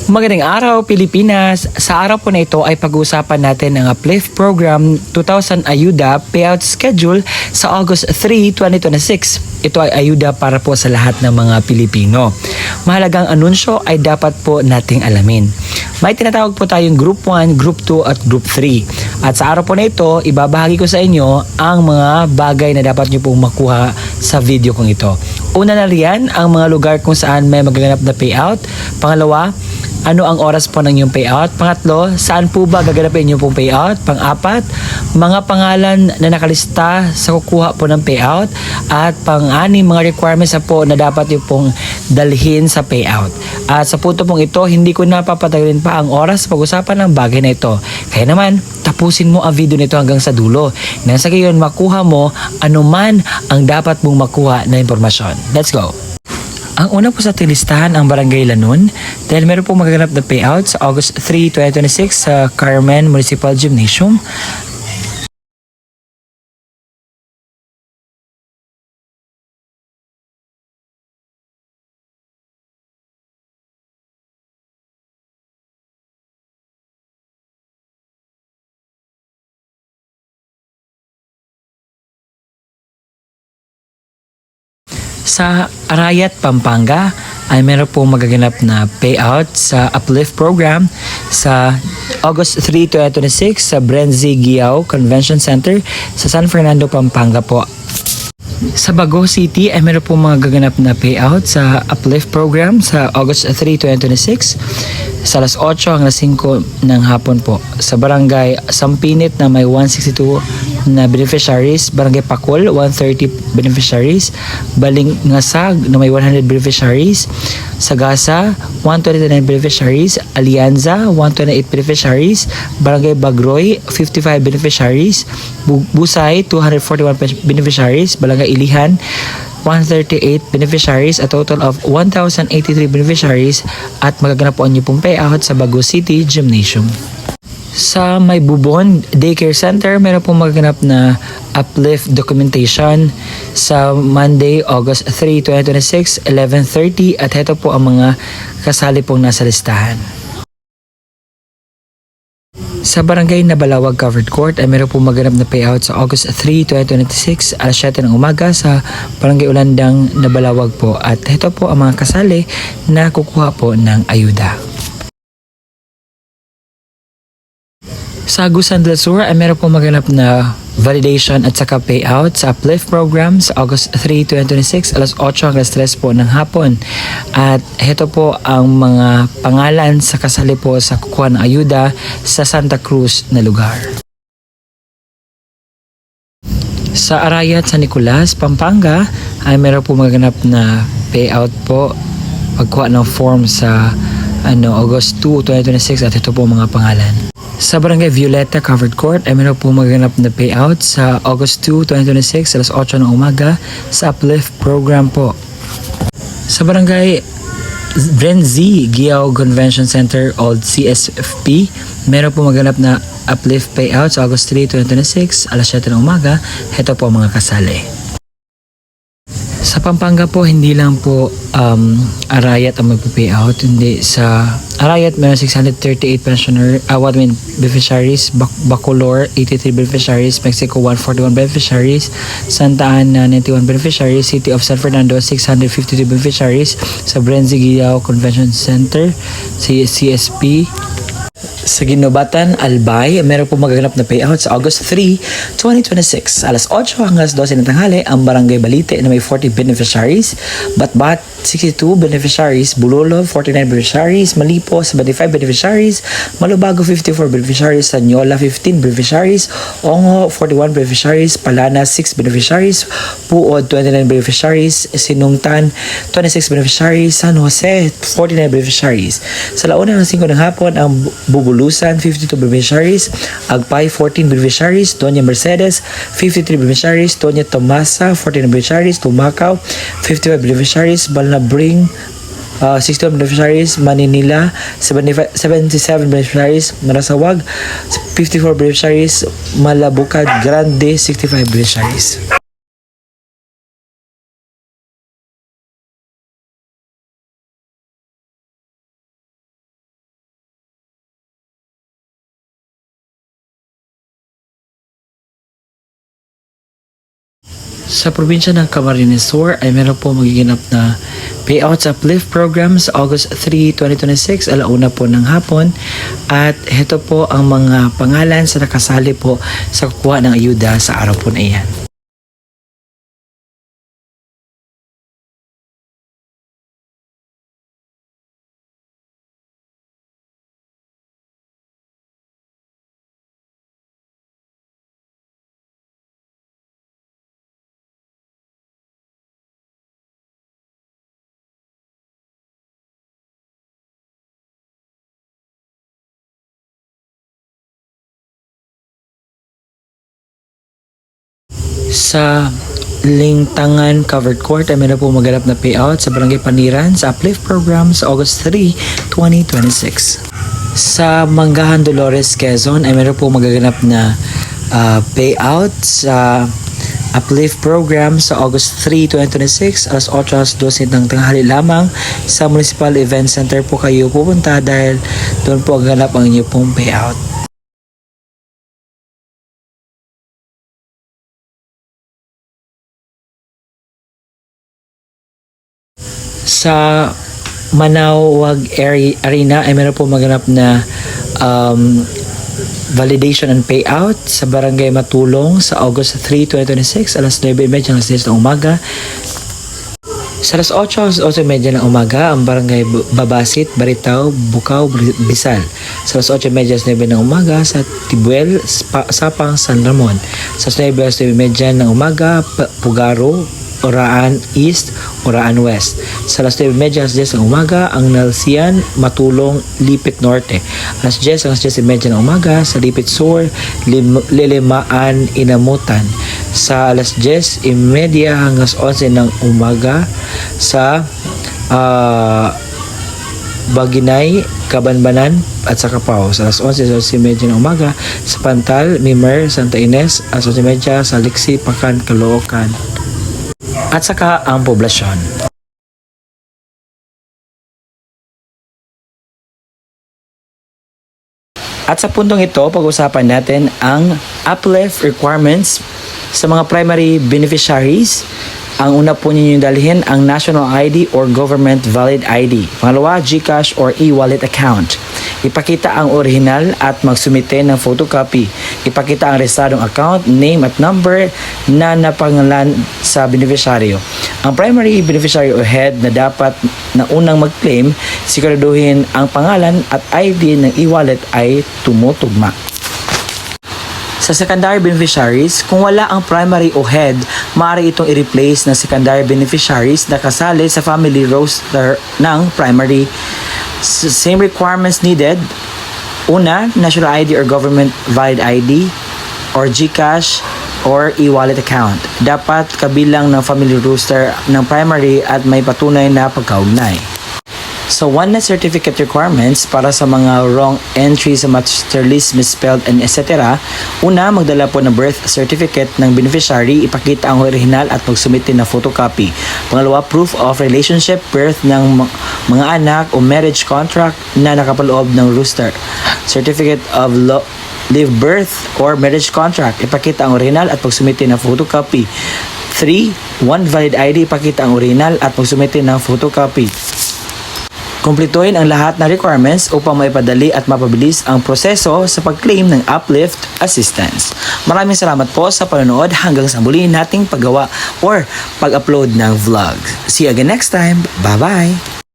Magandang araw Pilipinas! Sa araw po na ito ay pag-uusapan natin ang Uplift Program 2000 Ayuda Payout Schedule sa August 3, 2026. Ito ay ayuda para po sa lahat ng mga Pilipino. Mahalagang anunsyo ay dapat po nating alamin. May tinatawag po tayong Group 1, Group 2 at Group 3. At sa araw po na ito, ibabahagi ko sa inyo ang mga bagay na dapat nyo pong makuha sa video kong ito. Una na riyan, ang mga lugar kung saan may magaganap na payout. Pangalawa, ano ang oras po ng inyong payout? Pangatlo, saan po ba gaganapin inyong pong payout? Pang-apat, mga pangalan na nakalista sa kukuha po ng payout. At pang-anim, mga requirements na po na dapat yung pong dalhin sa payout. At sa punto pong ito, hindi ko napapatagalin pa ang oras sa pag-usapan ng bagay na ito. Kaya naman, tapusin mo ang video nito hanggang sa dulo. Nang sa gayon, makuha mo anuman ang dapat mong makuha na impormasyon. Let's go! Ang una po sa ating listahan ang Barangay Lanon dahil meron po magaganap na payout sa August 3, 2026 sa Carmen Municipal Gymnasium. Sa Arayat, Pampanga ay meron pong magaganap na payout sa Uplift Program sa August 3, 2026 sa Brenzy Giao Convention Center sa San Fernando, Pampanga po. Sa Bago City ay meron pong magaganap na payout sa Uplift Program sa August 3, 2026 sa alas 8 hanggang 5 ng hapon po. Sa Barangay Sampinit na may 162 na beneficiaries, Barangay Pakol 130 beneficiaries, Balingasag na may 100 beneficiaries, Sagasa 129 beneficiaries, Alianza 128 beneficiaries, Barangay Bagroy 55 beneficiaries, Busay 241 beneficiaries, Barangay Ilihan 138 beneficiaries, a total of 1,083 beneficiaries at magaganap po ang inyong pong payout sa Bago City Gymnasium. Sa May Bubon Daycare Center, meron pong magaganap na Uplift documentation sa Monday, August 3, 2026, 11:30 at ito po ang mga kasali pong nasa listahan. Sa Barangay Nabalawag Covered Court ay meron pong maganap na payout sa August 3, 2026 alas 7 ng umaga sa Barangay Ulandang Nabalawag po at ito po ang mga kasali na kukuha po ng ayuda. Sa Agusan del Sur ay meron pong maganap na validation at saka payout sa Uplift Program sa August 3, 2026 alas 8 hanggang 3 po ng hapon. At ito po ang mga pangalan sa kasali po sa kukuha ng ayuda sa Santa Cruz na lugar. Sa Arayat, San Nicolas, Pampanga ay meron po maganap na payout po pagkuha ng form sa August 2, 2026 at ito po mga pangalan. Sa Barangay Violeta Covered Court ay meron po maganap na payout sa August 2, 2026 alas 8 ng umaga sa Uplift Program po. Sa Barangay Brenzy Giao Convention Center Old CSFP, meron po maganap na Uplift payout sa August 3, 2026 alas 7 ng umaga. Ito po ang mga kasali. Sa Pampanga po, hindi lang po Arayat ang magpo-payout. Hindi sa Arayat, meron 638 beneficiaries, Bacolor 83 beneficiaries, Mexico 141 beneficiaries, Santa Ana 91 beneficiaries, City of San Fernando 652 beneficiaries, sa Brenzy Giao Convention Center, CSP. Sa Ginobatan, Albay, meron po magaganap na payout sa August 3, 2026. Alas 8 hanggang 12 ng tanghali, ang Barangay Balite na may 40 beneficiaries, Batbat 62 beneficiaries, Bulolo 49 beneficiaries, Malipo 75 beneficiaries, Malubago 54 beneficiaries, Sanyola 15 beneficiaries, Ongo 41 beneficiaries, Palana 6 beneficiaries, Puod 29 beneficiaries, Sinungtan 26 beneficiaries, San Jose 49 beneficiaries. Sa launa ng 5 ng hapon, ang Bubulusan 52 beneficiaries, Agpay 14 beneficiaries, Doña Mercedes 53 beneficiaries, Doña Tomasa 14 beneficiaries, Tumacaw 55 beneficiaries, Balnabring 61 beneficiaries, Maninila 77 beneficiaries, Marasawag 54 beneficiaries, Malabukad Grande 65 beneficiaries. Sa probinsya ng Camarines Sur ay meron po magiganap na payout sa uplift program sa August 3, 2026, alauna po ng hapon. At ito po ang mga pangalan sa nakasali po sa kukuha ng ayuda sa araw po na iyan. Sa Lingtangan Covered Court ay meron po maganap na payout sa Barangay Paniran sa uplift program sa August 3, 2026. Sa Manggahan Dolores, Quezon ay meron po magaganap na payout sa uplift program sa August 3, 2026 alas 8:12 ng tanghali lamang sa Municipal Event Center po kayo pupunta dahil doon po ganap ang inyong pong payout. Sa Manawag Arena ay meron po maganap na validation and payout sa Barangay Matulong sa August 3, 2026 alas 9:30 ng 10 ng umaga. Sa alas 8:30 ng umaga, ang Barangay Babasit, Baritaw, Bukaw, Bisal. Sa alas 8:30 alas 9 ng umaga sa Tibuel, Sapang, San Ramon. Sa alas 9 alas 9:30 ng umaga, Pugaro, Oraan East, Oraan West. Sa alas 9:30 alas 10 ng umaga, ang Nalsian, Matulong, Lipit Norte. Alas 10 alas 10:30 ng umaga sa Lipit Sur, Lilimaan, Inamutan. Sa alas 10:30 hanggang 11 ng umaga sa Baginay, Kabanbanan at sa Capao. Sa alas 11 alas 11:30 ng umaga sa Pantal, Mimer, Santa Ines. Alas 11:30 sa Liksi, Pakan, Caloocan. At saka ang poblasyon. At sa puntong ito, pag-usapan natin ang uplift requirements sa mga primary beneficiaries. Ang una po ninyo dalhin ang national ID or government valid ID. Pangalawa, GCash or e-wallet account. Ipakita ang original at magsumite ng photocopy. Ipakita ang rehistradong account, name at number na napangalan sa beneficiaryo. Ang primary beneficiary o head na dapat na unang mag-claim, siguraduhin ang pangalan at ID ng e-wallet ay tumutugma. Sa secondary beneficiaries, kung wala ang primary o head, maaari itong i-replace ng secondary beneficiaries na kasali sa family roster ng primary. Same requirements needed. Una, national ID or government valid ID or GCash or e-wallet account. Dapat kabilang ng family roster ng primary at may patunay na pagkaugnay. So, one certificate requirements para sa mga wrong entry sa master list, misspelled, and etc. Una, magdala po ng birth certificate ng beneficiary, ipakita ang original at magsumite na photocopy. Pangalawa, proof of relationship, birth ng mga anak o marriage contract na nakapaloob ng rooster. Certificate of live birth or marriage contract, ipakita ang original at magsumite na photocopy. 3. One valid ID, ipakita ang original at magsumite ng photocopy. Kumpletuhin ang lahat ng requirements upang maipadali at mapabilis ang proseso sa pag-claim ng uplift assistance. Maraming salamat po sa panonood hanggang sa muli nating paggawa or pag-upload ng vlog. See you again next time. Bye-bye!